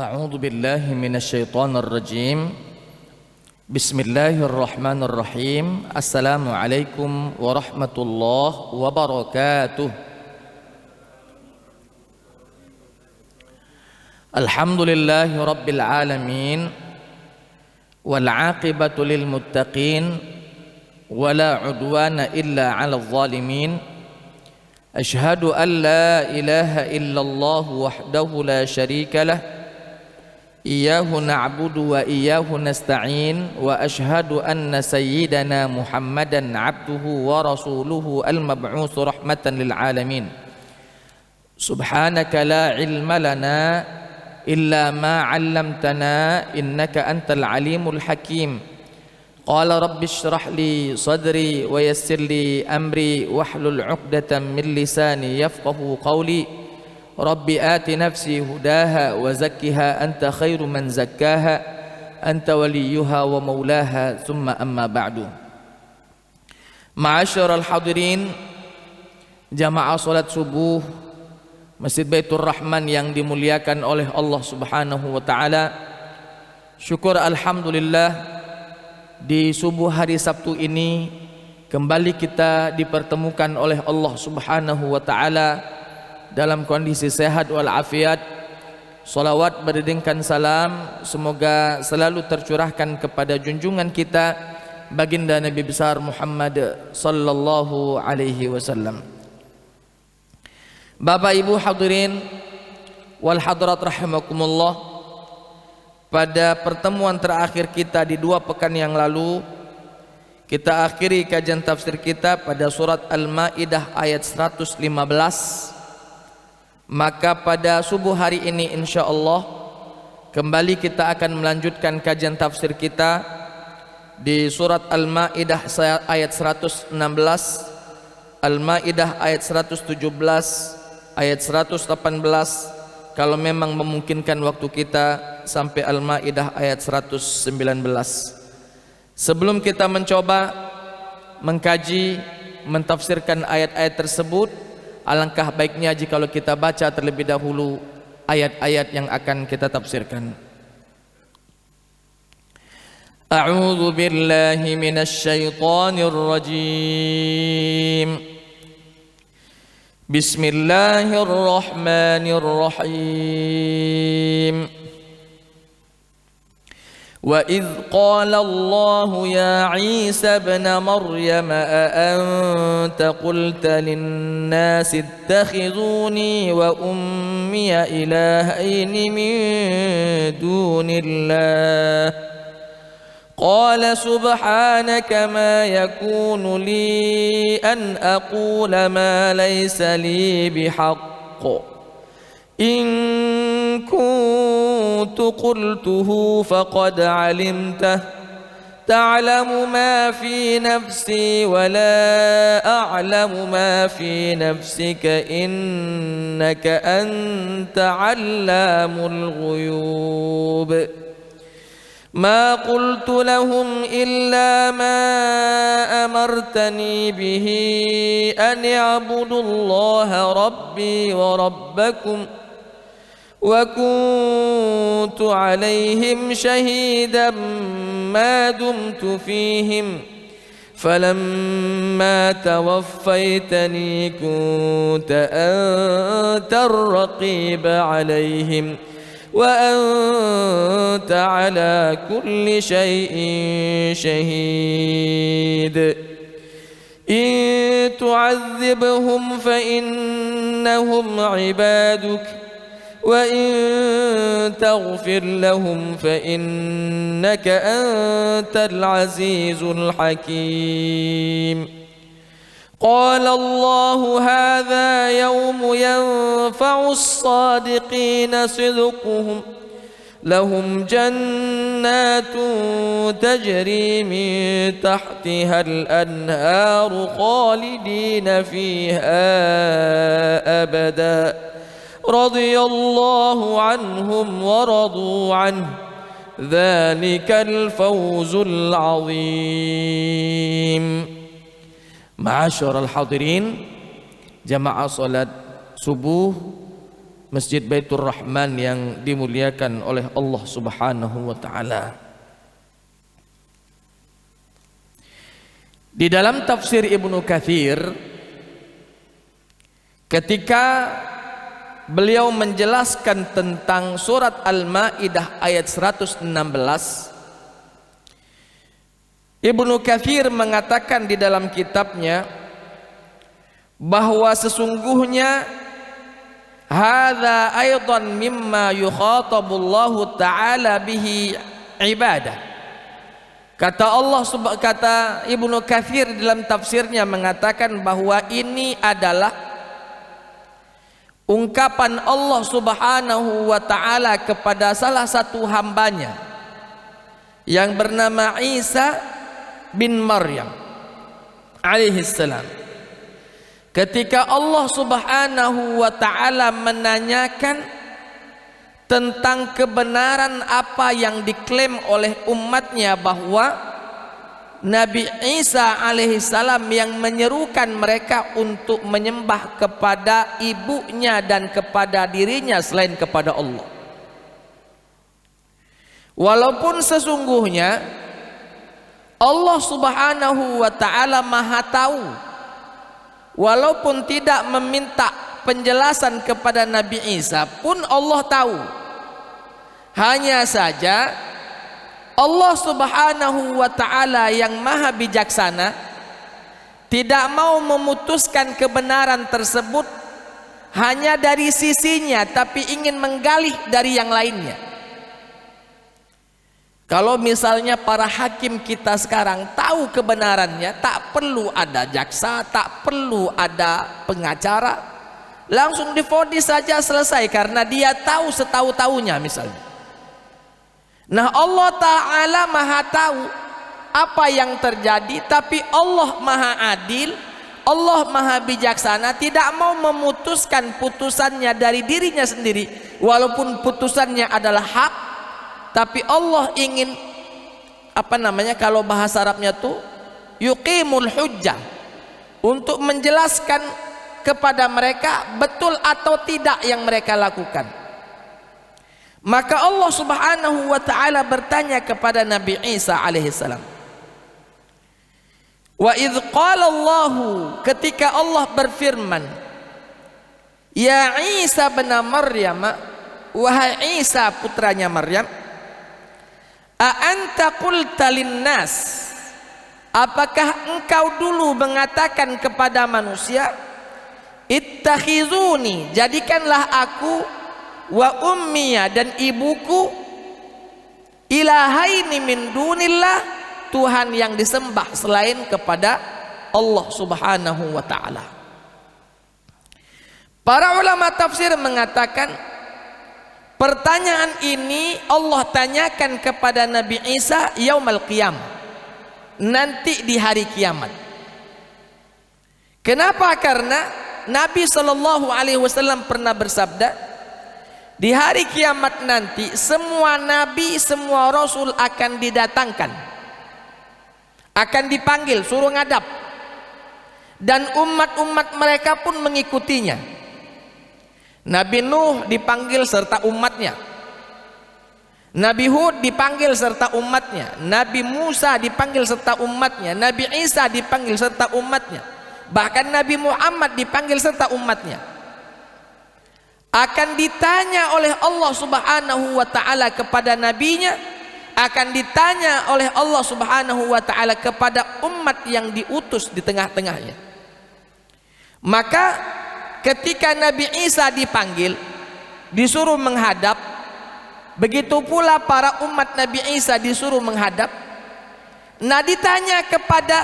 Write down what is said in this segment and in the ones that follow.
أعوذ بالله من الشيطان الرجيم. بسم الله الرحمن الرحيم. السلام عليكم ورحمة الله وبركاته. الحمد لله رب العالمين والعاقبة للمتقين ولا عدوان إلا على الظالمين. أشهد أن لا إله إلا الله وحده لا شريك له إياه نعبد وإياه نستعين وأشهد أن سيدنا محمدا عبده ورسوله المبعوث رحمة للعالمين. سبحانك لا علم لنا إلا ما علمتنا إنك أنت العليم الحكيم. قال رب اشرح لي صدري ويسر لي أمري واحلل عقدة من لساني يفقه قولي. رب آت نفسي هداها وزكها أنت خير من زكاها أنت وليها ومولاها ثم أما بعد. Ma'asyiral hadirin, jamaah salat subuh Masjid Baitur Rahman yang dimuliakan oleh Allah Subhanahu wa taala. Syukur alhamdulillah, di subuh hari Sabtu ini kembali kita dipertemukan oleh Allah Subhanahu wa taala dalam kondisi sehat walafiat. Salawat beriringkan salam semoga selalu tercurahkan kepada junjungan kita baginda Nabi besar Muhammad sallallahu alaihi wasallam. Bapak Ibu hadirin wal hadirat rahimakumullah, pada pertemuan terakhir kita di 2 pekan yang lalu kita akhiri kajian tafsir kita pada surat Al-Maidah ayat 115. Maka pada subuh hari ini insyaallah kembali kita akan melanjutkan kajian tafsir kita di surat Al-Maidah ayat 116, Al-Maidah ayat 117, ayat 118, kalau memang memungkinkan waktu kita sampai Al-Maidah ayat 119. Sebelum kita mencoba mengkaji, mentafsirkan ayat-ayat tersebut, alangkah baiknya jika kita baca terlebih dahulu ayat-ayat yang akan kita tafsirkan. A'udzu billahi minasy syaithanir rajim. Bismillahirrahmanirrahim. وَإِذْ قَالَ اللَّهُ يَا عِيسَى ابْنَ مَرْيَمَ أَأَنْتَ قُلْتَ لِلنَّاسِ اتَّخِذُونِي وَأُمِّيَ إِلَٰهَيْنِ مِن دُونِ اللَّهِ قَالَ سُبْحَانَكَ مَا يَكُونُ لِي أَنْ أَقُولَ مَا لَيْسَ لِي بِحَقٍّ إِن كنت قلته فقد علمته تعلم ما في نفسي ولا أعلم ما في نفسك إنك أنت علام الغيوب ما قلت لهم إلا ما أمرتني به أن اعبدوا الله ربي وربكم وكنت عليهم شهيدا ما دمت فيهم فلما توفيتني كنت أنت الرقيب عليهم وأنت على كل شيء شهيد إن تعذبهم فإنهم عبادك وإن تغفر لهم فإنك أنت العزيز الحكيم قال الله هذا يوم ينفع الصادقين صدقهم لهم جنات تجري من تحتها الأنهار خالدين فيها أبدا رضي الله عنهم ورضوا عنه ذلك الفوز العظيم. Ma'asyiral hadirin, jamaah salat subuh Masjid Baitur Rahman yang dimuliakan oleh Allah Subhanahu wa taala. Di dalam tafsir Ibnu Katsir, ketika beliau menjelaskan tentang surat Al-Maidah ayat 116, Ibnu Katsir mengatakan di dalam kitabnya bahwa sesungguhnya hadza aidan mimma yukhatabullahu ta'ala bihi ibadah. Kata Ibnu Katsir dalam tafsirnya mengatakan bahwa ini adalah ungkapan Allah Subhanahu wa ta'ala kepada salah satu hambanya yang bernama Isa bin Maryam alaihi salam. Ketika Allah Subhanahu wa ta'ala menanyakan tentang kebenaran apa yang diklaim oleh umatnya, bahwa Nabi Isa alaihissalam yang menyerukan mereka untuk menyembah kepada ibunya dan kepada dirinya selain kepada Allah. Walaupun sesungguhnya Allah Subhanahu wa ta'ala maha tahu, walaupun tidak meminta penjelasan kepada Nabi Isa pun Allah tahu. Hanya saja Allah Subhanahu wa ta'ala yang maha bijaksana tidak mau memutuskan kebenaran tersebut hanya dari sisinya, tapi ingin menggali dari yang lainnya. Kalau misalnya para hakim kita sekarang tahu kebenarannya, tak perlu ada jaksa, tak perlu ada pengacara, langsung divonis saja selesai, karena dia tahu setahu-tahunya misalnya. Nah, Allah Ta'ala maha tahu apa yang terjadi, tapi Allah maha adil, Allah maha bijaksana, tidak mau memutuskan putusannya dari dirinya sendiri, walaupun putusannya adalah hak. Tapi Allah ingin, kalau bahasa Arabnya tuh yuqimul hujjah, untuk menjelaskan kepada mereka betul atau tidak yang mereka lakukan. Maka Allah Subhanahu wa ta'ala bertanya kepada Nabi Isa alaihissalam, wa idh qala Allahu, ketika Allah berfirman, ya Isa bin Maryam, wahai Isa putranya Maryam, a anta qulta linnas, apakah engkau dulu mengatakan kepada manusia, ittakhizuni, jadikanlah aku, wa ummiya, dan ibuku, ilahaini min dunillah, Tuhan yang disembah selain kepada Allah Subhanahu wa ta'ala. Para ulama tafsir mengatakan pertanyaan ini Allah tanyakan kepada Nabi Isa yaumul qiyamah, nanti di hari kiamat. Kenapa? Karena Nabi SAW pernah bersabda, di hari kiamat nanti semua nabi, semua rasul akan didatangkan, akan dipanggil, suruh ngadap, dan umat-umat mereka pun mengikutinya. Nabi Nuh dipanggil serta umatnya, Nabi Hud dipanggil serta umatnya, Nabi Musa dipanggil serta umatnya, Nabi Isa dipanggil serta umatnya, bahkan Nabi Muhammad dipanggil serta umatnya. Akan ditanya oleh Allah Subhanahu wa ta'ala kepada nabinya, akan ditanya oleh Allah Subhanahu wa ta'ala kepada umat yang diutus di tengah-tengahnya. Maka ketika Nabi Isa dipanggil, disuruh menghadap, begitu pula para umat Nabi Isa disuruh menghadap. Nah, ditanya kepada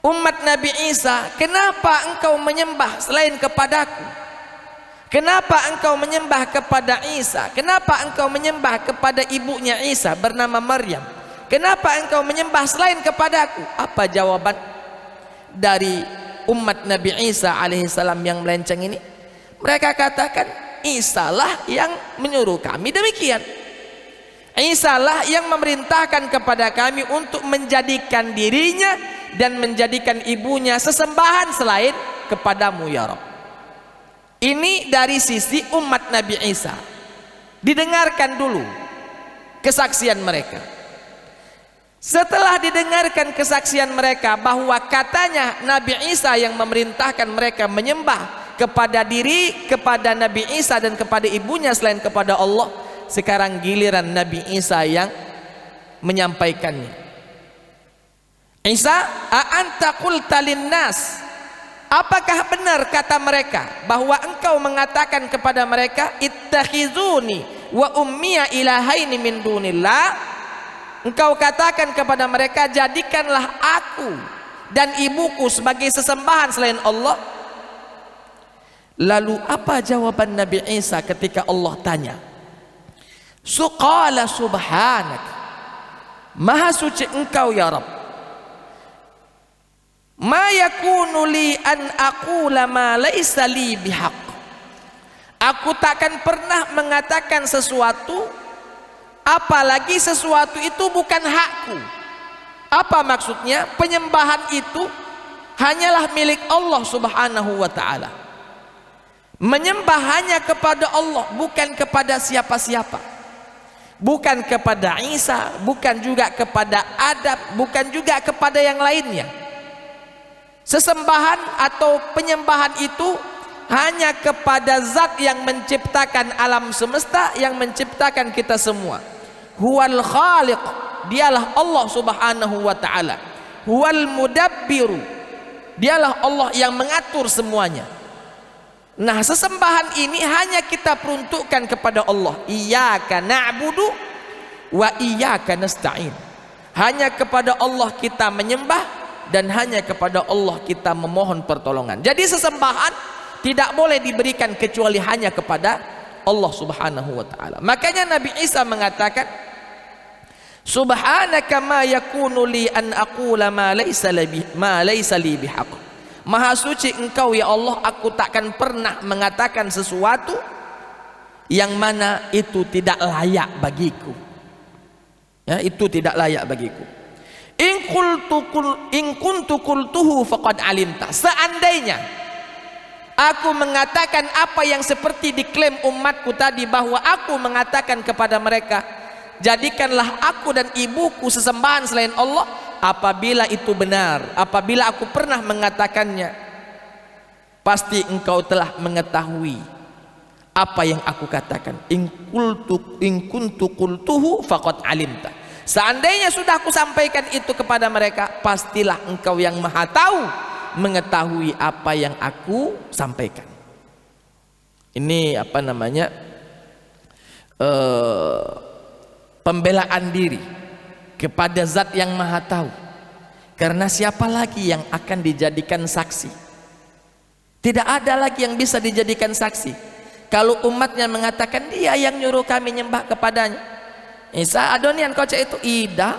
umat Nabi Isa, kenapa engkau menyembah selain kepadaku? Kenapa engkau menyembah kepada Isa? Kenapa engkau menyembah kepada ibunya Isa bernama Maryam? Kenapa engkau menyembah selain kepadaku? Apa jawaban dari umat Nabi Isa alaihissalam yang melenceng ini? Mereka katakan, Isa lah yang menyuruh kami demikian. Isa lah yang memerintahkan kepada kami untuk menjadikan dirinya dan menjadikan ibunya sesembahan selain kepadamu ya Rabb. Ini dari sisi umat Nabi Isa. Didengarkan dulu kesaksian mereka. Setelah didengarkan kesaksian mereka bahwa katanya Nabi Isa yang memerintahkan mereka menyembah kepada diri, kepada Nabi Isa dan kepada ibunya selain kepada Allah, sekarang giliran Nabi Isa yang menyampaikannya. Isa, a anta qulta linnas, apakah benar kata mereka bahwa engkau mengatakan kepada mereka ittakhizuni wa ummiya ilahaini min dunillah? Engkau katakan kepada mereka, jadikanlah aku dan ibuku sebagai sesembahan selain Allah. Lalu apa jawaban Nabi Isa ketika Allah tanya? Suqala subhanak, maha suci engkau ya Rabb. Ma yakunu li an aqula ma laysa li bihaq. Aku takkan pernah mengatakan sesuatu apalagi sesuatu itu bukan hakku. Apa maksudnya? Penyembahan itu hanyalah milik Allah subhanahu wa ta'ala. Menyembah hanya kepada Allah, bukan kepada siapa-siapa. Bukan kepada Isa, bukan juga kepada Adam, bukan juga kepada yang lainnya. Sesembahan atau penyembahan itu hanya kepada zat yang menciptakan alam semesta, yang menciptakan kita semua. Huwal khaliq, dialah Allah subhanahu wa ta'ala. Huwal mudabbiru, dialah Allah yang mengatur semuanya. Nah, sesembahan ini hanya kita peruntukkan kepada Allah. Iyyaka na'budu wa iyyaka nasta'in. Hanya kepada Allah kita menyembah dan hanya kepada Allah kita memohon pertolongan. Jadi sesembahan tidak boleh diberikan kecuali hanya kepada Allah subhanahu wa ta'ala. Makanya Nabi Isa mengatakan, subhanaka ma yakunu li an aqula ma laysa li bihaq. Maha suci engkau ya Allah, aku takkan pernah mengatakan sesuatu yang mana itu tidak layak bagiku. Ya, itu tidak layak bagiku. In kuntu qultuhu faqad alimta. Seandainya aku mengatakan apa yang seperti diklaim umatku tadi, bahwa aku mengatakan kepada mereka, jadikanlah aku dan ibuku sesembahan selain Allah, apabila itu benar, apabila aku pernah mengatakannya, pasti engkau telah mengetahui apa yang aku katakan. In kuntu qultuhu faqad alimta. Seandainya sudah aku sampaikan itu kepada mereka, pastilah engkau yang maha tahu, mengetahui apa yang aku sampaikan. Ini apa namanya, pembelaan diri kepada zat yang maha tahu. Karena siapa lagi yang akan dijadikan saksi? Tidak ada lagi yang bisa dijadikan saksi. Kalau umatnya mengatakan dia yang nyuruh kami nyembah kepadanya, Isa adonian kocek itu, ida,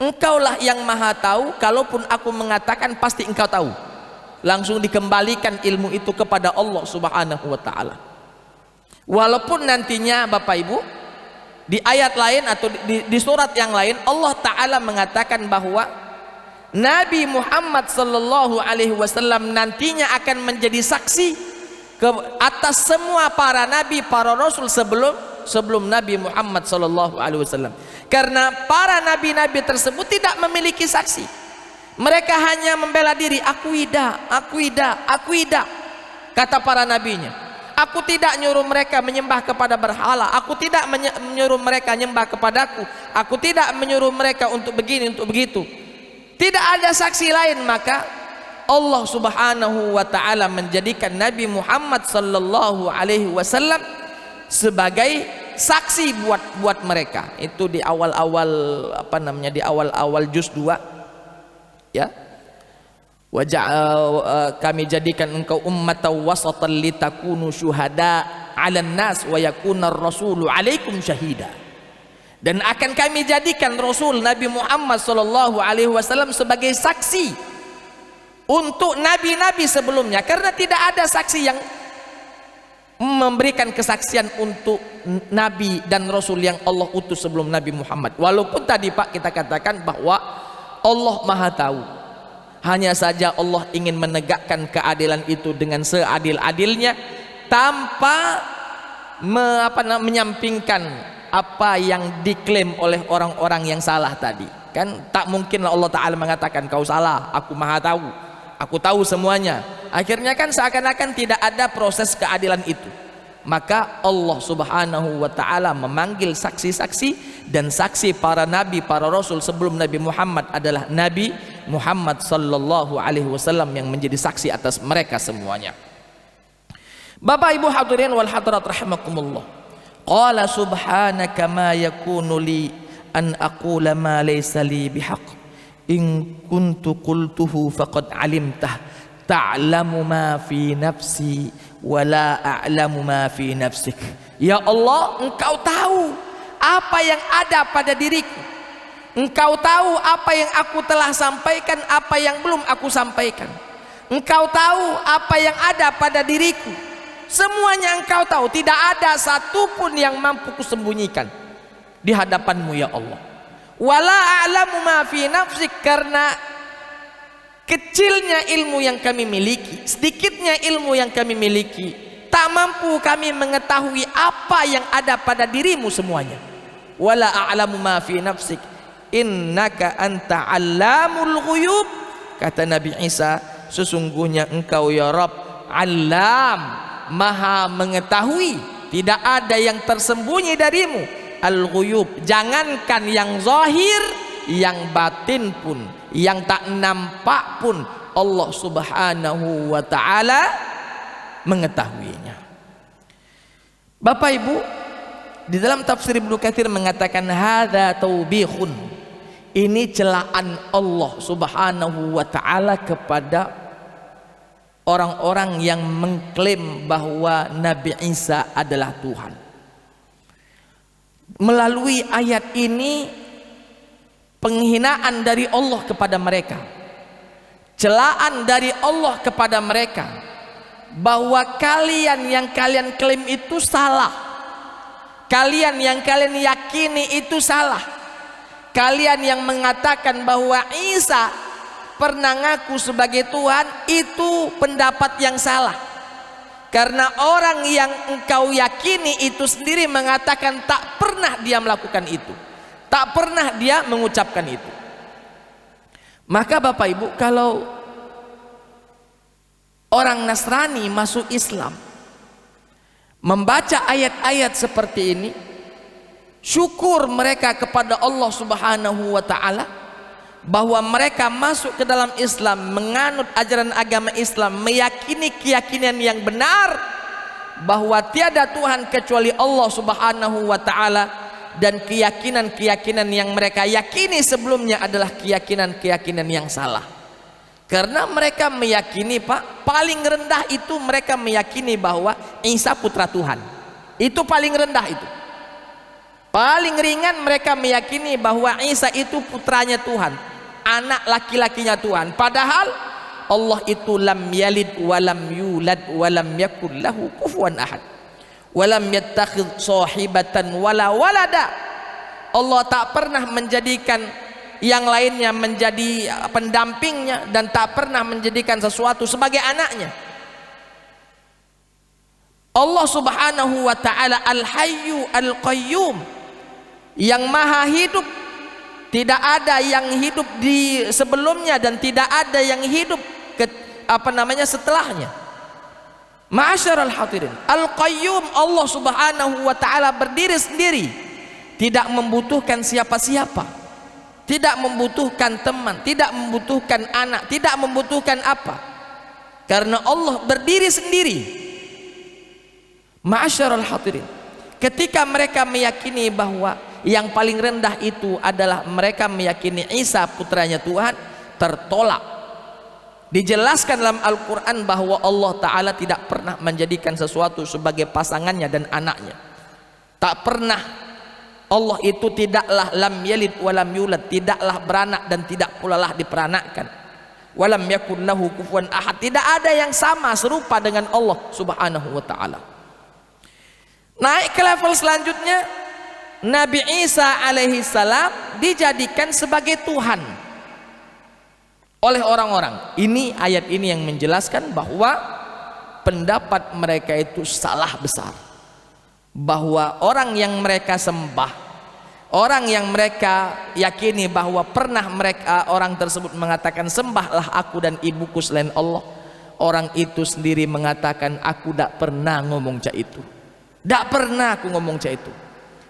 engkaulah yang maha tahu. Kalaupun aku mengatakan, pasti engkau tahu. Langsung dikembalikan ilmu itu kepada Allah subhanahu wa ta'ala. Walaupun nantinya Bapak Ibu, di ayat lain atau di surat yang lain, Allah Ta'ala mengatakan bahwa Nabi Muhammad sallallahu alaihi wasallam nantinya akan menjadi saksi ke atas semua para nabi, para rasul sebelum Nabi Muhammad sallallahu alaihi wasallam. Karena para nabi-nabi tersebut tidak memiliki saksi. Mereka hanya membela diri, aku ida, kata para nabinya. Aku tidak nyuruh mereka menyembah kepada berhala. Aku tidak menyuruh mereka menyembah kepadaku. Aku tidak menyuruh mereka untuk begini, untuk begitu. Tidak ada saksi lain. Maka Allah subhanahu wa ta'ala menjadikan Nabi Muhammad sallallahu alaihi wasallam sebagai saksi buat mereka. Itu di awal-awal apa namanya, di awal-awal juz 2 ya. Kami jadikan engkau ummatan wasatan litakunu syuhada 'alan nas wa yakuna ar-rasulu 'alaikum syahida. Dan akan kami jadikan Rasul Nabi Muhammad sallallahu alaihi wasallam sebagai saksi untuk nabi-nabi sebelumnya, karena tidak ada saksi yang memberikan kesaksian untuk nabi dan rasul yang Allah utus sebelum Nabi Muhammad. Walaupun tadi Pak kita katakan bahwa Allah Maha tahu, hanya saja Allah ingin menegakkan keadilan itu dengan seadil-adilnya, tanpa menyampingkan apa yang diklaim oleh orang-orang yang salah tadi. Kan tak mungkinlah Allah Ta'ala mengatakan kau salah, aku maha tahu, aku tahu semuanya. Akhirnya kan seakan-akan tidak ada proses keadilan itu. Maka Allah Subhanahu wa Ta'ala memanggil saksi-saksi, dan saksi para nabi, para rasul sebelum Nabi Muhammad adalah Nabi Muhammad sallallahu alaihi wasallam yang menjadi saksi atas mereka semuanya. Bapak Ibu hadirin wal hadirat rahimakumullah. Qala subhanaka ma yakunu li an aqula ma laysa li bihaq in kuntu qultuhu faqad alimtah ta'lamu ma fi nafsi wa la a'lamu ma fi nafsik. Ya Allah, engkau tahu apa yang ada pada diriku, engkau tahu apa yang aku telah sampaikan, apa yang belum aku sampaikan, engkau tahu apa yang ada pada diriku, semuanya engkau tahu, tidak ada satupun yang mampu kusembunyikan di hadapanmu ya Allah. Wala a'lamu ma fi nafsik, karena kecilnya ilmu yang kami miliki, sedikitnya ilmu yang kami miliki, tak mampu kami mengetahui apa yang ada pada dirimu semuanya. Wala a'lamu ma fi nafsik innaka anta 'allamul ghuyub. Kata Nabi Isa, sesungguhnya engkau ya Rabb Alam, maha mengetahui, tidak ada yang tersembunyi darimu. Al-ghuyub, jangankan yang zahir, yang batin pun, yang tak nampak pun, Allah Subhanahu wa Ta'ala mengetahuinya. Bapak Ibu, di dalam tafsir Ibnu Katsir mengatakan hadza taubihun, ini celaan Allah Subhanahu wa Ta'ala kepada orang-orang yang mengklaim bahwa Nabi Isa adalah Tuhan. Melalui ayat ini penghinaan dari Allah kepada mereka, celaan dari Allah kepada mereka, bahwa kalian yang kalian klaim itu salah, kalian yang kalian yakini itu salah, kalian yang mengatakan bahwa Isa pernah ngaku sebagai Tuhan, itu pendapat yang salah. Karena orang yang engkau yakini itu sendiri mengatakan tak pernah dia melakukan itu, tak pernah dia mengucapkan itu. Maka Bapak Ibu, kalau orang Nasrani masuk Islam, membaca ayat-ayat seperti ini, syukur mereka kepada Allah Subhanahu wa Ta'ala bahwa mereka masuk ke dalam Islam, menganut ajaran agama Islam, meyakini keyakinan yang benar bahwa tiada Tuhan kecuali Allah Subhanahu wa Ta'ala, dan keyakinan-keyakinan yang mereka yakini sebelumnya adalah keyakinan-keyakinan yang salah. Karena mereka meyakini, Pak, paling rendah itu mereka meyakini bahwa Isa putra Tuhan. Itu paling rendah itu. Paling ringan mereka meyakini bahwa Isa itu putranya Tuhan, anak laki-lakinya Tuhan. Padahal Allah itu lam yalid walam yulad walam yakul lahu kufuwan ahad walam yattakhidh sahibatan wala walada. Allah tak pernah menjadikan yang lainnya menjadi pendampingnya, dan tak pernah menjadikan sesuatu sebagai anaknya. Allah Subhanahu wa Ta'ala Al-Hayyu Al-Qayyum, yang maha hidup, tidak ada yang hidup di sebelumnya dan tidak ada yang hidup setelahnya. Ma'asyiral hadirin, Al-Qayyum, Allah Subhanahu wa Ta'ala berdiri sendiri, tidak membutuhkan siapa-siapa, tidak membutuhkan teman, tidak membutuhkan anak, tidak membutuhkan apa, karena Allah berdiri sendiri. Ma'asyiral hadirin, ketika mereka meyakini bahwa yang paling rendah itu adalah mereka meyakini Isa putranya Tuhan, tertolak. Dijelaskan dalam Al-Quran bahwa Allah Ta'ala tidak pernah menjadikan sesuatu sebagai pasangannya dan anaknya. Tak pernah. Allah itu tidaklah lam yalid walam yulad, tidaklah beranak dan tidak pula lah diperanakkan. Walam yakul lahu kufuwan ahad, tidak ada yang sama serupa dengan Allah Subhanahu wa Ta'ala. Naik ke level selanjutnya, Nabi Isa alaihi salam dijadikan sebagai Tuhan oleh orang-orang. Ini ayat ini yang menjelaskan bahwa pendapat mereka itu salah besar, bahwa orang yang mereka sembah, orang yang mereka yakini bahwa pernah mereka orang tersebut mengatakan sembahlah aku dan ibuku selain Allah, orang itu sendiri mengatakan aku tidak pernah ngomong cak itu, tidak pernah aku ngomong cak itu.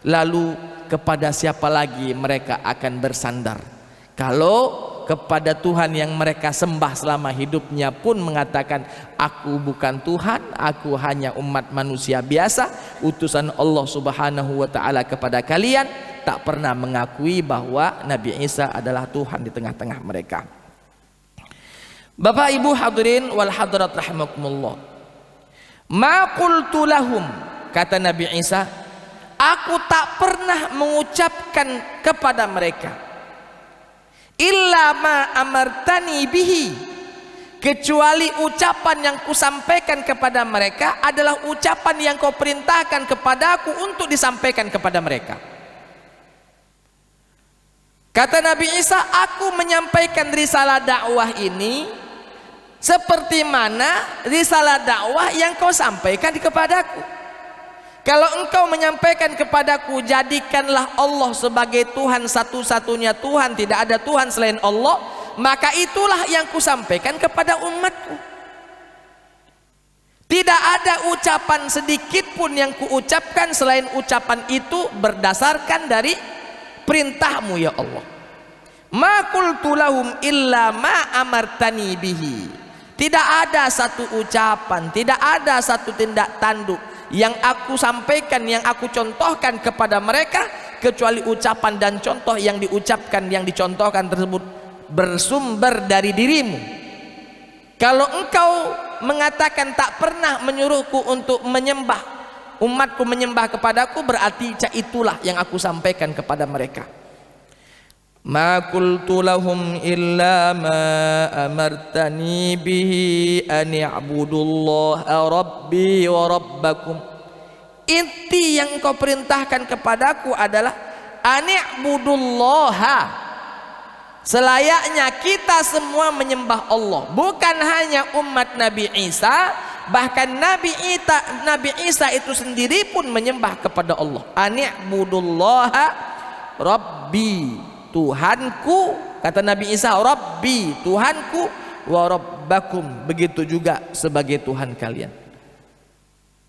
Lalu kepada siapa lagi mereka akan bersandar kalau kepada Tuhan yang mereka sembah selama hidupnya pun mengatakan aku bukan Tuhan, aku hanya umat manusia biasa, utusan Allah subhanahu wa ta'ala kepada kalian, tak pernah mengakui bahwa Nabi Isa adalah Tuhan di tengah-tengah mereka. Bapak Ibu hadirin wal hadirat rahimakumullah, ma qultu lahum, kata Nabi Isa, aku tak pernah mengucapkan kepada mereka illa ma amartani bihi, kecuali ucapan yang kusampaikan kepada mereka adalah ucapan yang kau perintahkan kepadaku untuk disampaikan kepada mereka. Kata Nabi Isa, aku menyampaikan risalah dakwah ini seperti mana risalah dakwah yang kau sampaikan kepadaku. Kalau engkau menyampaikan kepadaku jadikanlah Allah sebagai Tuhan satu-satunya Tuhan, tidak ada Tuhan selain Allah, maka itulah yang kusampaikan kepada umatku. Tidak ada ucapan sedikit pun yang kuucapkan selain ucapan itu berdasarkan dari perintahmu ya Allah. Ma qultu lahum illa ma amartani bihi. Tidak ada satu ucapan, tidak ada satu tindak tanduk yang aku sampaikan, yang aku contohkan kepada mereka, kecuali ucapan dan contoh yang diucapkan, yang dicontohkan tersebut bersumber dari dirimu. Kalau engkau mengatakan tak pernah menyuruhku untuk menyembah, umatku menyembah kepadaku, berarti itulah yang aku sampaikan kepada mereka. Ma qultu lahum illa ma amartani bihi an i'budullaha rabbi wa rabbakum. Inti yang kau perintahkan kepadaku adalah an i'budullaha, selayaknya kita semua menyembah Allah, bukan hanya umat Nabi Isa, bahkan Nabi Isa itu sendiri pun menyembah kepada Allah. An i'budullaha rabbi, Tuhanku, kata Nabi Isa, Rabbi, Tuhanku, wa Rabbakum, begitu juga sebagai Tuhan kalian.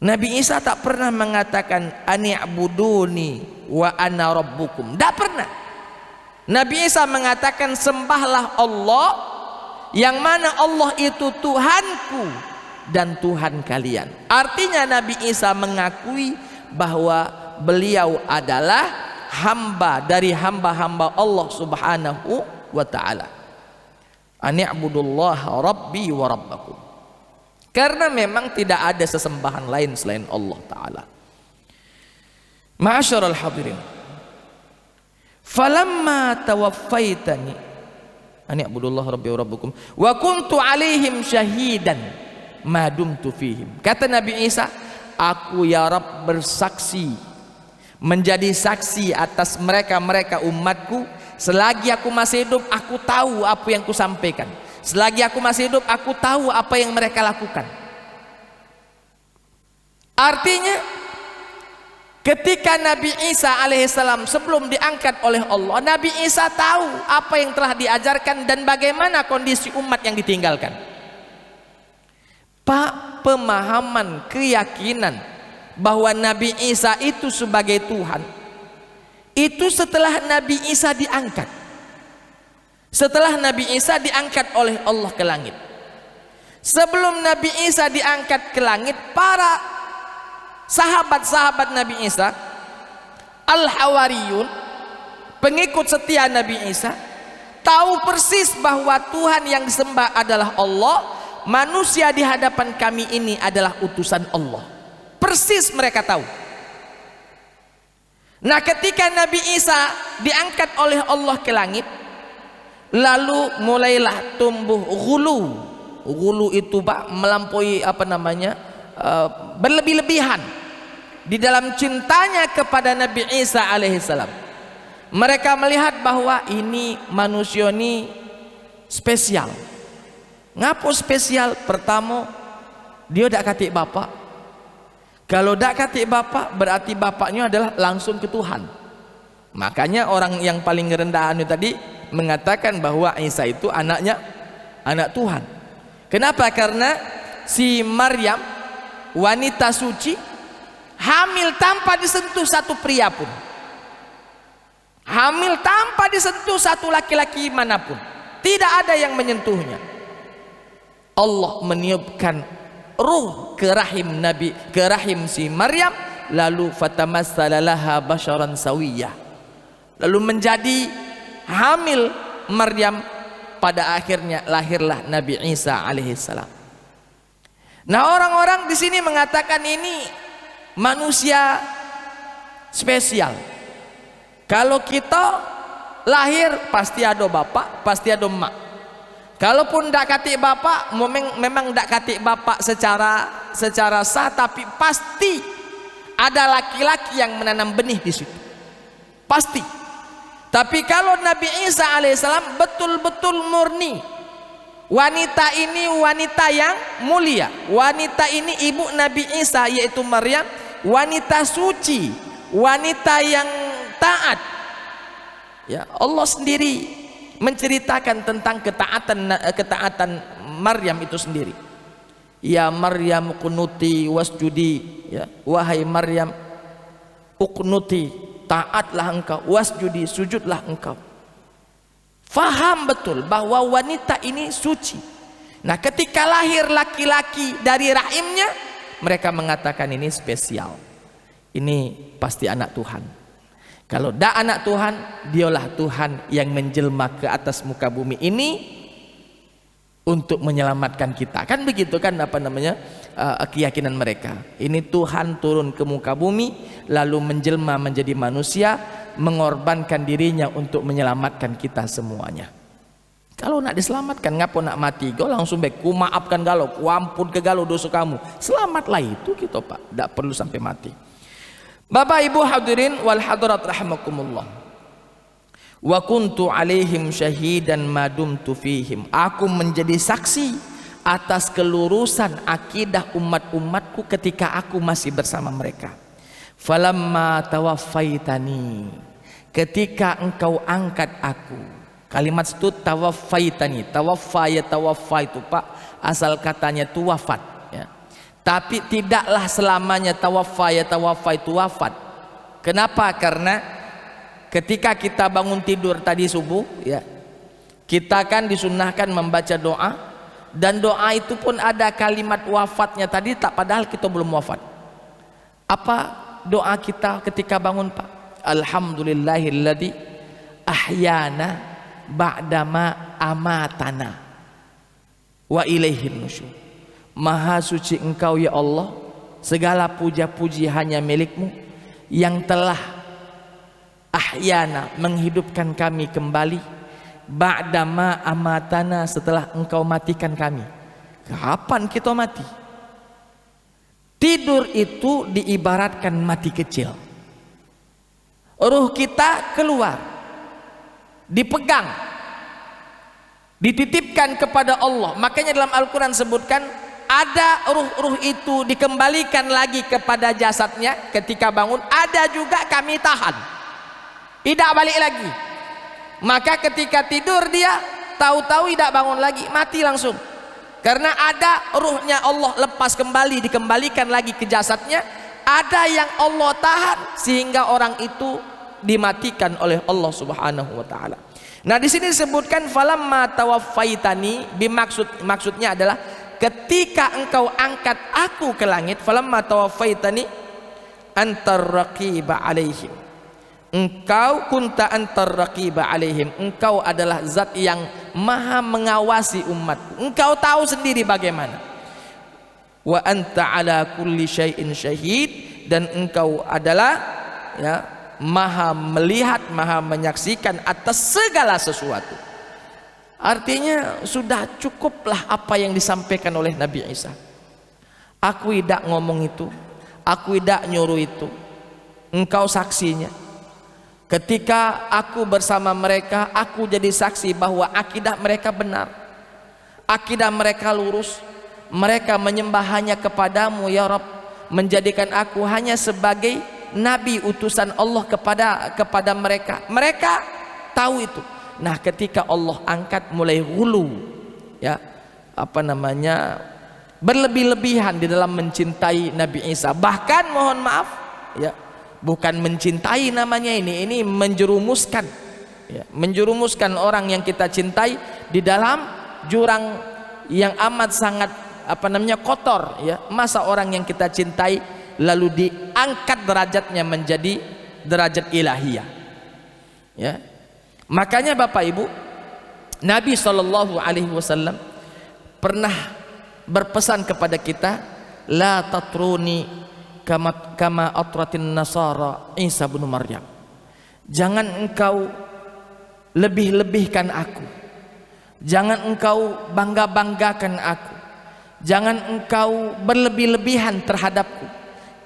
Nabi Isa tak pernah mengatakan ani'buduni wa ana rabbukum, tak pernah. Nabi Isa mengatakan sembahlah Allah, yang mana Allah itu Tuhanku dan Tuhan kalian. Artinya Nabi Isa mengakui bahwa beliau adalah hamba dari hamba-hamba Allah subhanahu wa ta'ala. Ani'budullaha rabbi wa rabbakum, karena memang tidak ada sesembahan lain selain Allah ta'ala. Ma'asyiral hadirin, falamma tawaffaitani ani'budullaha rabbi wa rabbakum wa kuntu alaihim syahidan ma dumtu fihim. Kata Nabi Isa, aku ya Rabb bersaksi, menjadi saksi atas mereka umatku, selagi aku masih hidup aku tahu apa yang kusampaikan, selagi aku masih hidup aku tahu apa yang mereka lakukan. Artinya ketika Nabi Isa alaihissalam sebelum diangkat oleh Allah, Nabi Isa tahu apa yang telah diajarkan dan bagaimana kondisi umat yang ditinggalkan. Pak, pemahaman, keyakinan bahwa Nabi Isa itu sebagai Tuhan itu setelah Nabi Isa diangkat, setelah Nabi Isa diangkat oleh Allah ke langit. Sebelum Nabi Isa diangkat ke langit, para sahabat-sahabat Nabi Isa, Al-Hawariyun, pengikut setia Nabi Isa, tahu persis bahwa Tuhan yang disembah adalah Allah, manusia di hadapan kami ini adalah utusan Allah. Persis mereka tahu. Nah, ketika Nabi Isa diangkat oleh Allah ke langit, lalu mulailah tumbuh ghulu. Ghulu itu Pak melampaui berlebih-lebihan di dalam cintanya kepada Nabi Isa alaihissalam. Mereka melihat bahwa ini manusia ini spesial. Ngapo spesial? Pertama, dia dak katik bapak. Kalau dak katik bapak berarti bapaknya adalah langsung ke Tuhan. Makanya orang yang paling rendahan itu tadi mengatakan bahwa Isa itu anak Tuhan. Kenapa? Karena si Maryam wanita suci hamil tanpa disentuh satu pria pun, hamil tanpa disentuh satu laki-laki manapun, tidak ada yang menyentuhnya. Allah meniupkan ruh ke rahim Nabi, ke rahim si Maryam, lalu fatamassala laha basharan sawiyah, lalu menjadi hamil Maryam. Pada akhirnya lahirlah Nabi Isa alaihissalam. Nah, orang-orang di sini mengatakan ini manusia spesial. Kalau kita lahir pasti ada bapak, pasti ada emak. Kalaupun ndak katik bapak, memang ndak katik bapak secara sah, tapi pasti ada laki-laki yang menanam benih di situ. Pasti. Tapi kalau Nabi Isa alaihissalam betul-betul murni, wanita ini wanita yang mulia, wanita ini ibu Nabi Isa yaitu Maryam, wanita suci, wanita yang taat. Ya, Allah sendiri menceritakan tentang ketaatan Maryam itu sendiri. Ya Maryam kunuti wasjudi, ya wahai Maryam uknuti, taatlah engkau, wasjudi, sujudlah engkau. Faham betul bahwa wanita ini suci. Nah, ketika lahir laki-laki dari rahimnya, mereka mengatakan ini spesial, ini pasti anak Tuhan. Kalau dak anak Tuhan, dialah Tuhan yang menjelma ke atas muka bumi ini untuk menyelamatkan kita. Kan begitu kan keyakinan mereka. Ini Tuhan turun ke muka bumi lalu menjelma menjadi manusia, mengorbankan dirinya untuk menyelamatkan kita semuanya. Kalau nak diselamatkan, ngapo nak mati? Kau langsung baik, ku maafkan galau, ku ampun ke galau dosa kamu. Selamatlah itu kita Pak, tidak perlu sampai mati. Bapak Ibu hadirin wal hadirat rahimakumullah. Wa kuntu alaihim syahidan ma dumtu fihim. Aku menjadi saksi atas kelurusan akidah umat-umatku ketika aku masih bersama mereka. Falamma tawaffaitani, ketika engkau angkat aku. Kalimat itu tawaffaitani, tawaffa ya tawaffa itu Pak, asal katanya itu wafat ya. Tapi tidaklah selamanya tawaffa ya tawaffa itu wafat. Kenapa? Karena ketika kita bangun tidur tadi subuh ya, kita kan disunnahkan membaca doa, dan doa itu pun ada kalimat wafatnya tadi, tak padahal kita belum wafat. Apa doa kita ketika bangun Pak? Alhamdulillahilladzi ahyana ba'dama amatana wa ilaihin nusyur. Maha suci engkau ya Allah, segala puja-puji hanya milikmu yang telah ahyana menghidupkan kami kembali, ba'dama amatana setelah engkau matikan kami. Kapan kita mati? Tidur itu diibaratkan mati kecil. Ruh kita keluar, dipegang, dititipkan kepada Allah. Makanya dalam Al-Quran sebutkan ada ruh-ruh itu dikembalikan lagi kepada jasadnya ketika bangun, ada juga kami tahan, tidak balik lagi. Maka ketika tidur dia tahu-tahu tidak bangun lagi, mati langsung. Karena ada ruhnya Allah lepas kembali, dikembalikan lagi ke jasadnya. Ada yang Allah tahan sehingga orang itu dimatikan oleh Allah Subhanahu wa taala. Nah, di sini disebutkan falamma tawaffaitani, maksudnya adalah ketika engkau angkat aku ke langit, falamma tawaffaitani antar raqiba alaihim. Engkau kunta antar raqiba alaihim, engkau adalah zat yang maha mengawasi umatku, engkau tahu sendiri bagaimana. Wa anta ala kulli syai'in syahid, dan engkau adalah ya maha melihat, maha menyaksikan atas segala sesuatu. Artinya sudah cukuplah apa yang disampaikan oleh Nabi Isa. Aku tidak ngomong itu, aku tidak nyuruh itu, engkau saksinya. Ketika aku bersama mereka, aku jadi saksi bahwa akidah mereka benar, akidah mereka lurus, mereka menyembah hanya kepadamu ya Rabb, menjadikan aku hanya sebagai nabi utusan Allah kepada mereka. Mereka tahu itu. Nah, ketika Allah angkat mulai hulu, ya, berlebih-lebihan di dalam mencintai Nabi Isa. Bahkan mohon maaf, ya, bukan mencintai namanya ini menjerumuskan, ya, menjerumuskan orang yang kita cintai di dalam jurang yang amat sangat kotor, ya. Masa orang yang kita cintai lalu diangkat derajatnya menjadi derajat ilahiyah, ya. Makanya Bapak Ibu, Nabi SAW pernah berpesan kepada kita, la tatruni kama atratin nasara Isa bin Maryam. Jangan engkau lebih-lebihkan aku, jangan engkau bangga-banggakan aku, jangan engkau berlebih-lebihan terhadapku,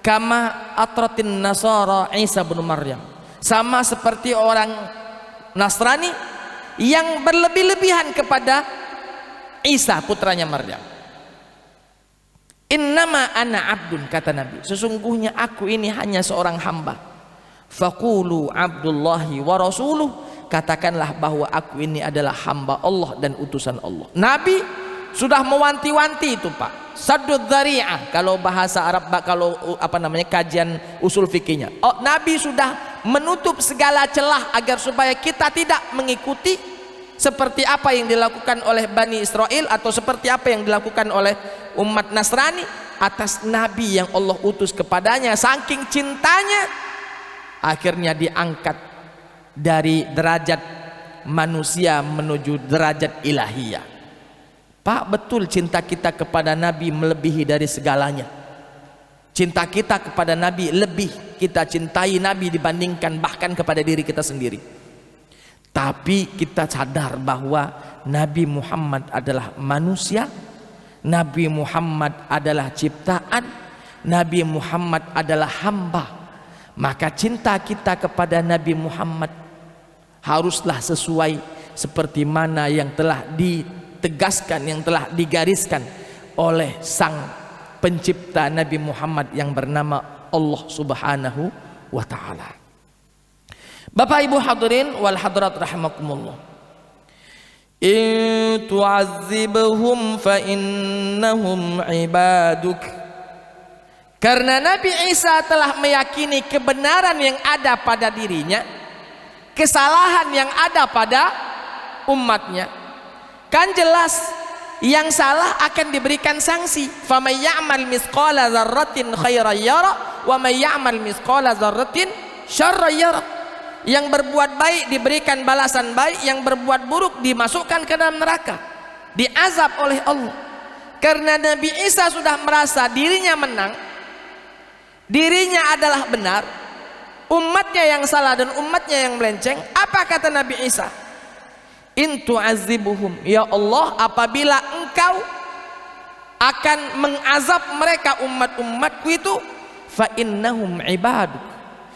kama atratin nasara Isa bin Maryam, sama seperti orang Nasrani yang berlebih-lebihan kepada Isa putranya Maryam. Innama ana abdun, kata Nabi, sesungguhnya aku ini hanya seorang hamba. Faqulu abdullahi wa rasuluh, katakanlah bahwa aku ini adalah hamba Allah dan utusan Allah. Nabi sudah mewanti-wanti itu, Pak. Saddud dzari'ah kalau bahasa Arab, kalau kajian usul fikihnya. Nabi sudah menutup segala celah agar supaya kita tidak mengikuti seperti apa yang dilakukan oleh Bani Israel atau seperti apa yang dilakukan oleh umat Nasrani atas Nabi yang Allah utus kepadanya. Saking cintanya akhirnya diangkat dari derajat manusia menuju derajat ilahiyah. Pak, betul cinta kita kepada Nabi melebihi dari segalanya. Cinta kita kepada Nabi lebih kita cintai Nabi dibandingkan bahkan kepada diri kita sendiri. Tapi kita sadar bahwa Nabi Muhammad adalah manusia, Nabi Muhammad adalah ciptaan, Nabi Muhammad adalah hamba. Maka cinta kita kepada Nabi Muhammad haruslah sesuai seperti mana yang telah ditegaskan, yang telah digariskan oleh sang pencipta Nabi Muhammad yang bernama Allah Subhanahu wa ta'ala. Bapak Ibu hadirin wal hadirat rahimakumullah. In tu'azzibhum fa innahum ibaduk. Karena Nabi Isa telah meyakini kebenaran yang ada pada dirinya, kesalahan yang ada pada umatnya. Kan jelas yang salah akan diberikan sanksi. Faman ya'mal mithqala dzarratin khairan yara wa man ya'mal mithqala dzarratin syarran yara. Yang berbuat baik diberikan balasan baik, yang berbuat buruk dimasukkan ke dalam neraka, diazab oleh Allah. Karena Nabi Isa sudah merasa dirinya menang, dirinya adalah benar, umatnya yang salah dan umatnya yang melenceng. Apa kata Nabi Isa? In tu'azibuhum, ya Allah, apabila engkau akan mengazab mereka umat-umatku itu, fa innahum ibaduk,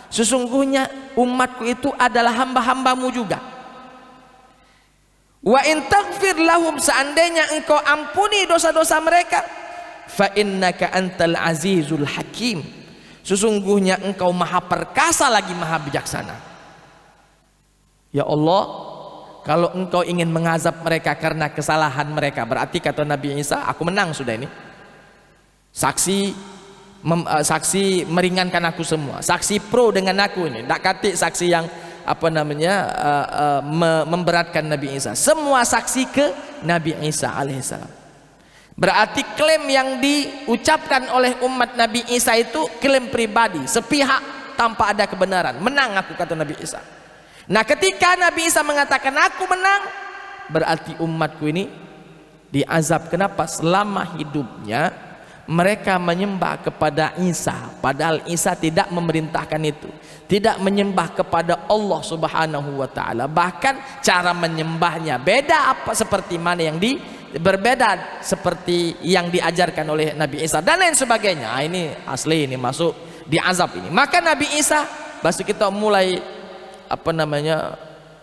sesungguhnya umatku itu adalah hamba-hambamu juga. Wa in taghfir lahum, seandainya engkau ampuni dosa-dosa mereka, fa innaka antal azizul hakim, sesungguhnya engkau maha perkasa lagi maha bijaksana. Ya Allah, kalau engkau ingin mengazab mereka karena kesalahan mereka, berarti kata Nabi Isa, aku menang sudah ini. Saksi meringankan aku semua, saksi pro dengan aku ini, tak kata saksi yang memberatkan Nabi Isa. Semua saksi ke Nabi Isa alaihissalam. Berarti klaim yang diucapkan oleh umat Nabi Isa itu klaim pribadi, sepihak, tanpa ada kebenaran. Menang aku, kata Nabi Isa. Nah, ketika Nabi Isa mengatakan aku menang, berarti umatku ini diazab. Kenapa? Selama hidupnya mereka menyembah kepada Isa, padahal Isa tidak memerintahkan itu, tidak menyembah kepada Allah Subhanahu wa ta'ala. Bahkan cara menyembahnya beda, seperti mana yang berbeda seperti yang diajarkan oleh Nabi Isa dan lain sebagainya. Ini asli, ini masuk diazab ini. Maka Nabi Isa baru kita mulai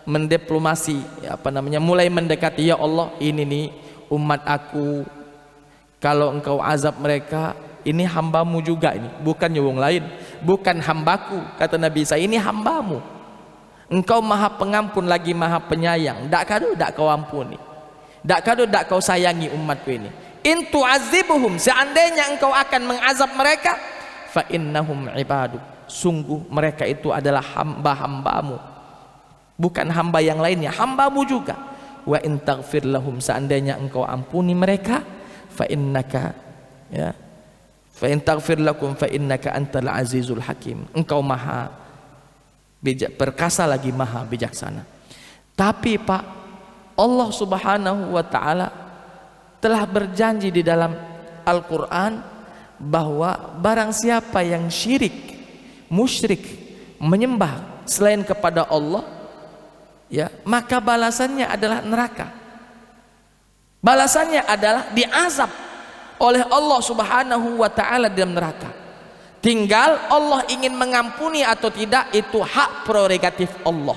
mendiplomasi, mulai mendekati, ya Allah, ini nih umat aku, kalau engkau azab mereka, ini hambamu juga ini, bukan wong lain, bukan hambaku, kata Nabi Isa, ini hambamu. Engkau maha pengampun lagi maha penyayang, dak kado dak kau ampuni, dak kado dak kau sayangi umatku ini. In tu'azibuhum, seandainya engkau akan mengazab mereka, fa innahum ibaduk, sungguh mereka itu adalah hamba-hambamu, bukan hamba yang lainnya, hambamu juga. Wa in taghfir lahum, seandainya engkau ampuni mereka, fa innaka, ya, fa in taghfir lakum fa innaka antal azizul hakim, engkau maha bijak, perkasa lagi maha bijaksana. Tapi Pak, Allah Subhanahu wa taala telah berjanji di dalam Al-Qur'an bahwa barang siapa yang syirik, musyrik, menyembah selain kepada Allah, ya, maka balasannya adalah neraka. Balasannya adalah diazab oleh Allah Subhanahu wa taala dalam neraka. Tinggal Allah ingin mengampuni atau tidak, itu hak prerogatif Allah.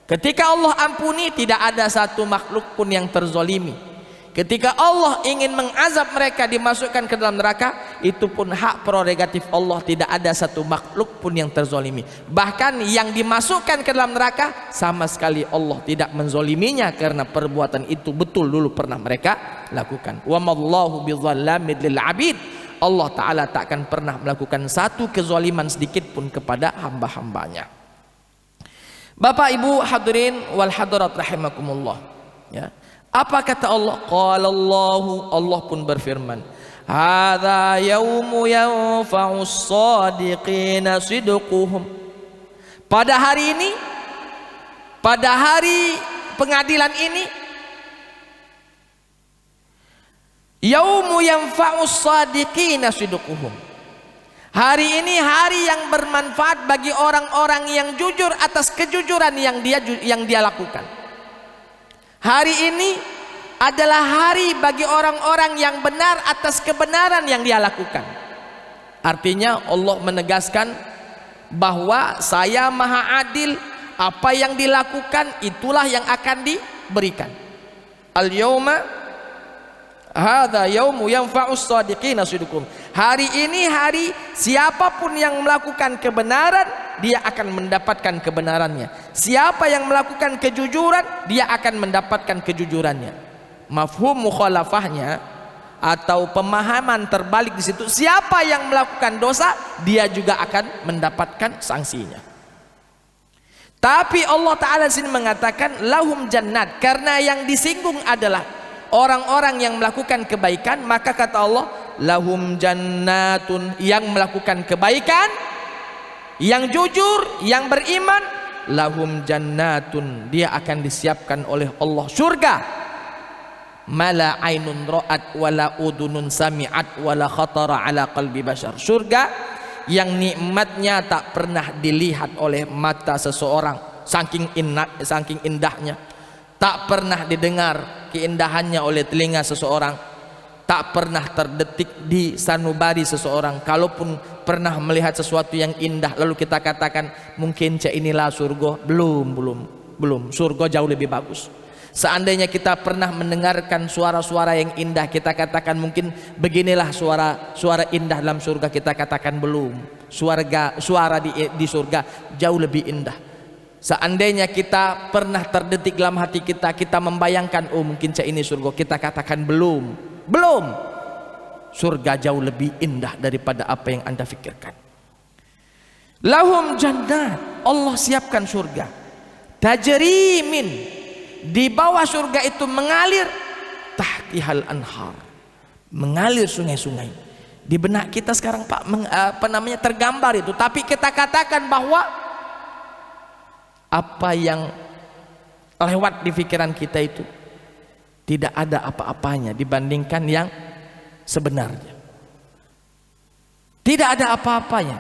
Ketika Allah ampuni, tidak ada satu makhluk pun yang terzolimi. Ketika Allah ingin mengazab mereka, dimasukkan ke dalam neraka, itu pun hak prerogatif Allah, tidak ada satu makhluk pun yang terzolimi. Bahkan yang dimasukkan ke dalam neraka, sama sekali Allah tidak menzoliminya, karena perbuatan itu betul dulu pernah mereka lakukan. Wa mallahu bidzallamil lil abid, Allah Ta'ala tak akan pernah melakukan satu kezaliman sedikit pun kepada hamba-hambanya. Bapak Ibu hadirin wal hadirat rahimakumullah, ya. Apa kata Allah? Qala Allahu, Allah pun berfirman, hadza yaumu yanfa'us shadiqina sidquhum. Pada hari ini, pada hari pengadilan ini, yaumu yanfa'us shadiqina sidquhum, hari ini hari yang bermanfaat bagi orang-orang yang jujur atas kejujuran yang dia lakukan. Hari ini adalah hari bagi orang-orang yang benar atas kebenaran yang dia lakukan. Artinya Allah menegaskan bahwa saya maha adil, apa yang dilakukan itulah yang akan diberikan. Al-yawma hadza yaumu yanfa'us shadiqina sidquhum. Hari ini hari siapapun yang melakukan kebenaran, dia akan mendapatkan kebenarannya. Siapa yang melakukan kejujuran, dia akan mendapatkan kejujurannya. Mafhum mukhalafahnya atau pemahaman terbalik di situ, siapa yang melakukan dosa, dia juga akan mendapatkan sanksinya. Tapi Allah Ta'ala sini mengatakan lahum jannat, karena yang disinggung adalah orang-orang yang melakukan kebaikan, maka kata Allah lahum jannatun, yang melakukan kebaikan, yang jujur, yang beriman, lahum jannatun, dia akan disiapkan oleh Allah surga, mala ainun ra'at wala udunun sami'at wala khatara ala qalbi bashar, surga yang nikmatnya tak pernah dilihat oleh mata seseorang, saking indahnya, tak pernah didengar keindahannya oleh telinga seseorang, tak pernah terdetik di sanubari seseorang. Kalaupun pernah melihat sesuatu yang indah lalu kita katakan mungkin inilah surga, belum. Surga jauh lebih bagus. Seandainya kita pernah mendengarkan suara-suara yang indah, kita katakan mungkin beginilah suara indah dalam surga, kita katakan belum. Suara di surga jauh lebih indah. Seandainya kita pernah terdetik dalam hati kita, kita membayangkan oh mungkin ini surga, kita katakan belum. Surga jauh lebih indah daripada apa yang Anda fikirkan. Lahum jannat, Allah siapkan surga, tajri min, di bawah surga itu mengalir, tahtihal anhar, mengalir sungai-sungai. Di benak kita sekarang Pak, tergambar itu, tapi kita katakan bahwa apa yang lewat di pikiran kita itu tidak ada apa-apanya dibandingkan yang sebenarnya. Tidak ada apa-apanya.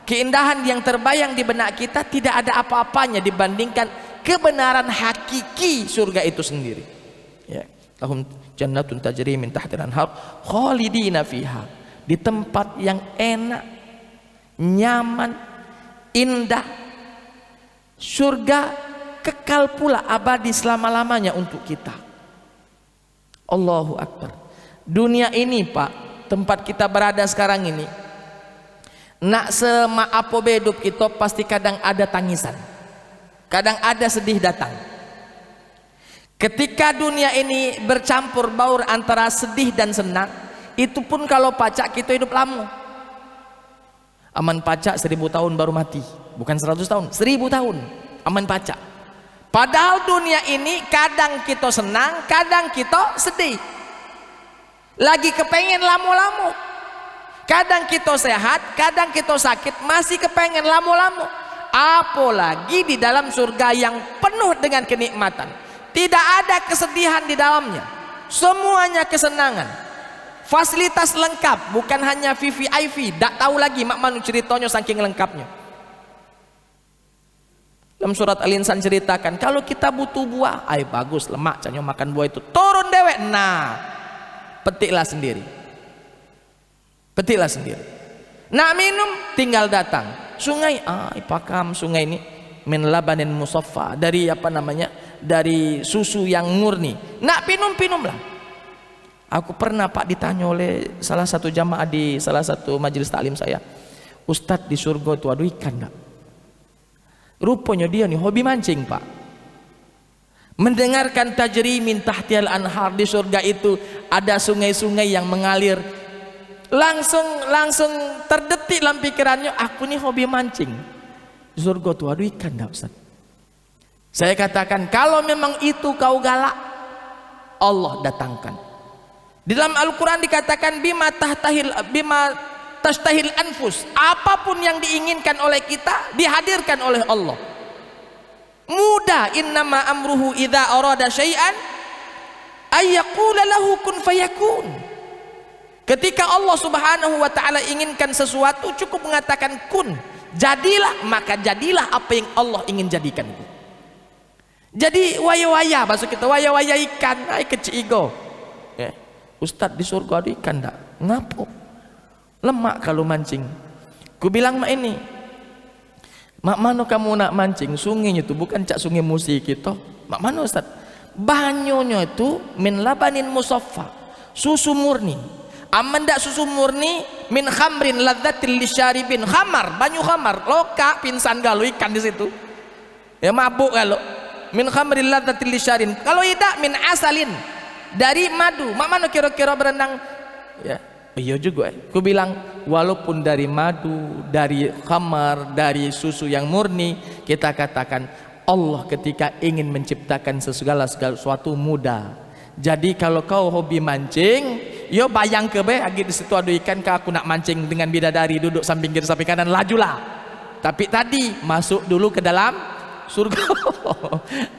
Keindahan yang terbayang di benak kita tidak ada apa-apanya dibandingkan kebenaran hakiki surga itu sendiri. Ya, lahum jannatun tajri min tahtiha al-anhar khalidina fiha, di tempat yang enak, nyaman, indah. Surga kekal pula abadi selama-lamanya untuk kita. Allahu Akbar. Dunia ini Pak, tempat kita berada sekarang ini, nak semaapa hidup kita pasti kadang ada tangisan, kadang ada sedih datang. Ketika dunia ini bercampur baur antara sedih dan senang, itu pun kalau pacak kita hidup lama. Aman pacak 1000 tahun baru mati, bukan 100 tahun, 1000 tahun aman pacak. Padahal dunia ini kadang kita senang, kadang kita sedih. Lagi kepengen lama-lama. Kadang kita sehat, kadang kita sakit, masih kepengen lama-lama. Apalagi di dalam surga yang penuh dengan kenikmatan. Tidak ada kesedihan di dalamnya. Semuanya kesenangan. Fasilitas lengkap, bukan hanya VVIP. Tak tahu lagi mak manu ceritanya saking lengkapnya. Dalam surat Al-Insan ceritakan, kalau kita butuh buah, ay bagus, lemak, canyo makan buah itu, turun dewek, nah petiklah sendiri, petiklah sendiri. Nak minum, tinggal datang. Sungai, ay pakam sungai ini min labanin musaffa, dari apa namanya, dari susu yang murni. Nak minum, minumlah. Aku pernah Pak ditanya oleh salah satu jamaah di salah satu majelis taklim saya, Ustadz di surga itu ada ikan enggak? Rupanya dia nih hobi mancing Pak. Mendengarkan tajri min tahtiyal anhar, di surga itu ada sungai-sungai yang mengalir. Langsung terdetik dalam pikirannya, aku nih hobi mancing. Di surga tuh ada ikan enggak Ustaz? Saya katakan, kalau memang itu kau galak, Allah datangkan. Di dalam Al-Quran dikatakan bima tastahil anfus, apapun yang diinginkan oleh kita dihadirkan oleh Allah. Mudah, innama amruhu idza arada syai'an ayyaqula lahu kun fayakun. Ketika Allah Subhanahu wa taala inginkan sesuatu, cukup mengatakan kun, jadilah, maka jadilah apa yang Allah ingin jadikan. Jadi waya-waya, maksud kita waya-waya ikan, ay kecil igo. Ya. Ustadz di surga ada ikan enggak? Ngapo? Lemak kalau mancing. Ku bilang mak ini, mak mana kamu nak mancing? Sungainya itu bukan cak sungai musik kita. Mak mana Ustaz? Banyonya itu min labanin musaffa, susu murni. Aman dak susu murni min khamrin ladzatil lisyaribin. Khamar, banyu khamar, loka pingsan galu ikan di situ. Ya mabuk galu. Min khamrin ladzatil lisyarin. Kalau tidak min asalin, dari madu. Mak mana kira-kira berenang? Ya. Iya juga. Aku bilang walaupun dari madu, dari khamar, dari susu yang murni, kita katakan Allah ketika ingin menciptakan sesuatu mudah. Jadi kalau kau hobi mancing, yo bayang ke be, agi di situ ada ikan, aku nak mancing dengan bidadari duduk samping kiri samping kanan, lajulah. Tapi tadi masuk dulu ke dalam surga.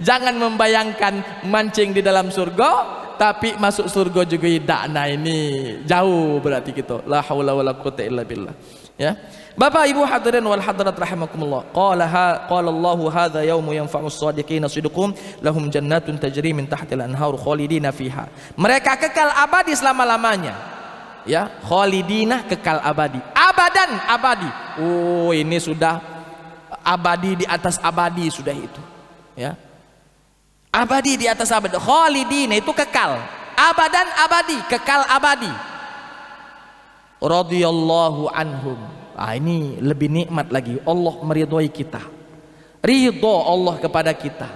Jangan membayangkan mancing di dalam surga tapi masuk surga juga tidak. Nah ini jauh berarti kita. La haula wala quwwata illa billah. Ya. Bapak Ibu hadirin wal hadirat rahimakumullah. Qala Allah hadza yaumu yanfa'u as-shadiqina sidquhum lahum jannatun tajri min tahtiha al-anharu khalidina fiha. Mereka kekal abadi selama-lamanya. Ya, khalidina kekal abadi. Abadan abadi. Oh, ini sudah abadi di atas abadi sudah itu. Ya. Abadi di atas abadi. Khalidina itu kekal. Abadan abadi, kekal abadi. Radhiyallahu anhum. Ah, ini lebih nikmat lagi. Allah meridhoi kita. Ridho Allah kepada kita.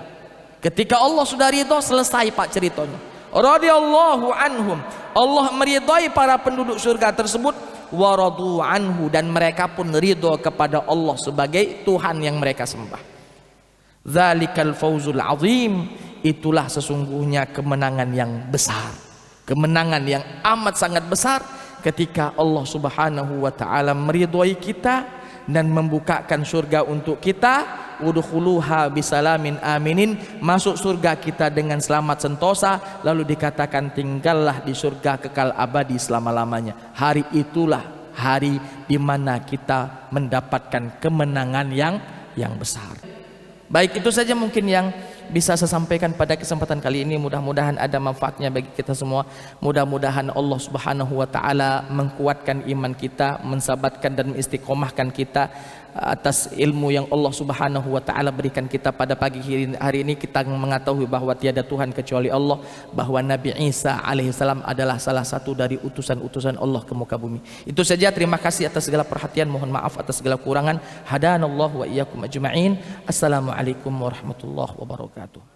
Ketika Allah sudah ridho, selesai Pak ceritanya. Radhiyallahu anhum. Allah meridhoi para penduduk surga tersebut. Wa radu anhu, dan mereka pun ridho kepada Allah sebagai Tuhan yang mereka sembah. Dzalikal fawzul azim. Itulah sesungguhnya kemenangan yang besar, kemenangan yang amat sangat besar ketika Allah Subhanahu wa taala meridhoi kita dan membukakan surga untuk kita. Udkhuluha bisalamin aminin, masuk surga kita dengan selamat sentosa, lalu dikatakan tinggallah di surga kekal abadi selama-lamanya. Hari itulah hari di mana kita mendapatkan kemenangan yang besar. Baik, itu saja mungkin yang bisa saya sampaikan pada kesempatan kali ini. Mudah-mudahan ada manfaatnya bagi kita semua. Mudah-mudahan Allah Subhanahu wa taala menguatkan iman kita, mensabatkan dan mengistiqomahkan kita atas ilmu yang Allah Subhanahu wa taala berikan kita pada pagi hari ini. Kita mengetahui bahwa tiada Tuhan kecuali Allah, bahwa Nabi Isa alaihissalam adalah salah satu dari utusan-utusan Allah ke muka bumi. Itu saja, terima kasih atas segala perhatian, mohon maaf atas segala kurangan. Hadanallahu wa iyyakum ajma'in. Assalamualaikum warahmatullahi wabarakatuh.